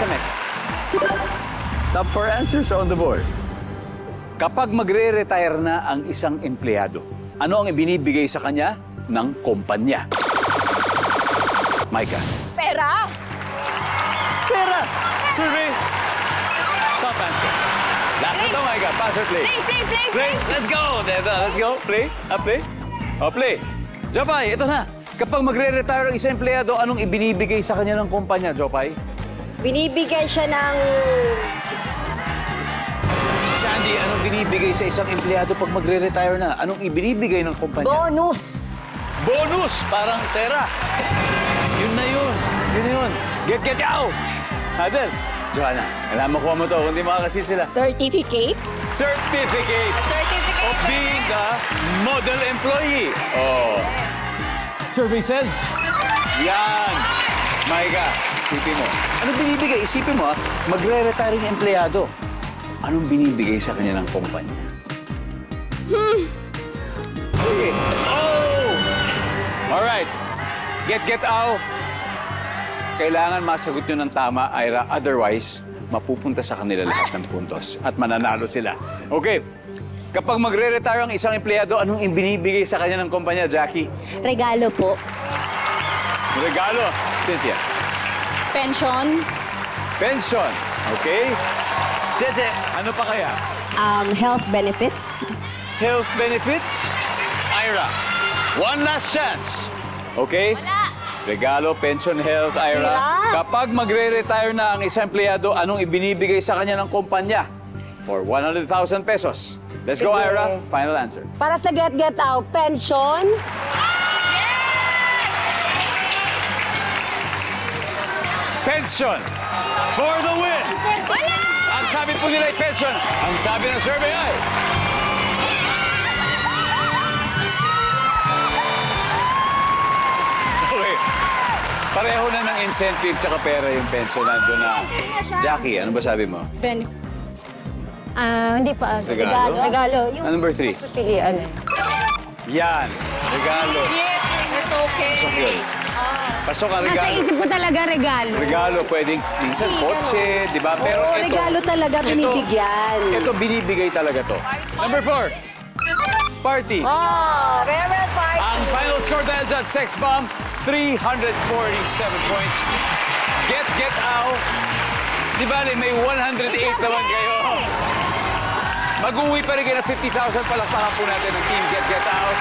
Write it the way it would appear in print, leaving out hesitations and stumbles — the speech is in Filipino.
sa mesa. Top 4 answers on the board. Kapag magre-retire na ang isang empleyado, ano ang ibinibigay sa kanya ng kumpanya? Micah. Pera! Pera! Survey! Top answer. Last one to, Micah. Pass or play? Play! Let's go! Let's go. Play. Play. Play. Jopay, ito na. Kapag magre-retire ang isang empleyado, anong ibinibigay sa kanya ng kumpanya, Jopay? Binibigyan siya ng... Sandy, anong binibigay sa isang empleyado pag magre-retire na? Anong ibinibigay ng kumpanya? bonus. Bonus! Parang pera. Yun na yun. Yun na yun. Get out! Adel, Johanna, kailangan makuha mo to. Kung di makakasin sila. Certificate? Certificate Certificate. of being a model employee. Oh. Survey says, yan. Maika, isipin mo. Anong binibigay? Isipin mo, magre-retire yung empleyado. Anong binibigay sa kanya ng kumpanya? Okay. Oh! Alright. Get out. Kailangan masagot nyo ng tama, Ira. Otherwise, mapupunta sa kanila lahat ng puntos at mananalo sila. Okay. Kapag magre-retire ang isang empleyado, anong ibinibigay sa kanya ng kumpanya, Jackie? Regalo po. Regalo. Cynthia. Pension? Pension. Okay. Cheche, ano pa kaya? Health benefits? Health benefits. Ira. One last chance. Okay? Wala. Regalo, pension, health, Ira. Hirap. Kapag magre-retire na ang isang empleyado, anong ibinibigay sa kanya ng kumpanya? For 100,000 pesos. Let's go, Sige. Ira. Final answer. Para sa get out, pension? Pension. For the win. Wala! Ang sabi po nila ay pension. Ang sabi ng survey ay... Okay. Pareho na ng incentive tsaka pera yung pension. Nandun na. Jackie, ano ba sabi mo? Hindi pa. Regalo? Regalo. Yung Number 3. pilihan. Yan. Regalo. Yes, it's okay. Pasok yun. Pasok ang Nasa regalo. isip ko talaga regalo. Regalo, pwedeng minsan kotse, di ba? Pero Oo, ito, regalo talaga binibigyan. Ito, binibigay talaga to. Number 4. Party. Oh, favorite party. Ang final score dahil dyan, Sex Bomb, 347 points. Get out. Di ba, may 108 naman kayo. Mag-uwi pa rin kayo na 50,000. Palakpakan po natin ang team Get Out.